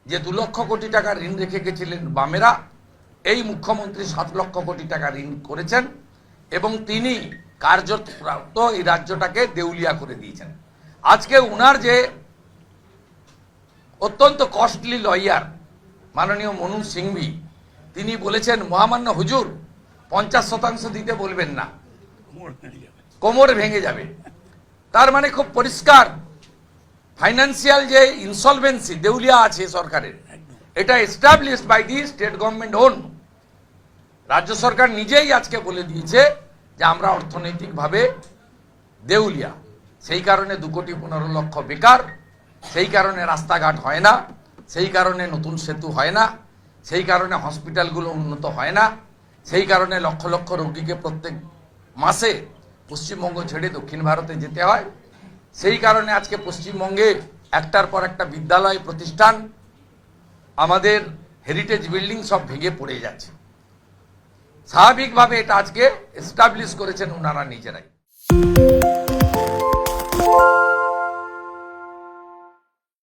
যে 2 লক্ষ কোটি টাকা ঋণ রেখে গেছিলেন বামেরা, এই মুখ্যমন্ত্রী 7 লক্ষ কোটি টাকা ঋণ করেছেন এবং তিনি কার্যত এই রাজ্যটাকে দেউলিয়া করে দিয়েছেন। আজকে উনার যে অত্যন্ত কস্টলি লয়ার মাননীয় মনু সিংভি, তিনি বলেছেন মহামান্য হুজুর 50% দিতে বলবেন না, কোমর ভেঙে যাবে। তার মানে খুব পরিষ্কার ফাইন্যান্সিয়াল যে ইনসলভেন্সি দেউলিয়া আছে সরকারের, এটা established by the state government own. রাজ্য সরকার নিজেই আজকে বলে দিয়েছে যে আমরা অর্থনৈতিকভাবে দেউলিয়া। সেই কারণে 2,15,00,000 বেকার, সেই কারণে রাস্তাঘাট হয় না, সেই কারণে নতুন সেতু হয় না, সেই কারণে হসপিটালগুলো উন্নত হয় না, সেই কারণে লক্ষ লক্ষ রোগীকে প্রত্যেক মাসে পশ্চিমবঙ্গ ছেড়ে দক্ষিণ ভারতে যেতে হয়। সেই কারণে আজকে পশ্চিমবঙ্গে একটার পর একটা বিদ্যালয় প্রতিষ্ঠান, আমাদের হেরিটেজ বিল্ডিং সব ভেঙে পড়ে যাচ্ছে। স্বাভাবিকভাবে এটা আজকে এস্টাবলিশ করেছেন ওনারা নিজেরাই।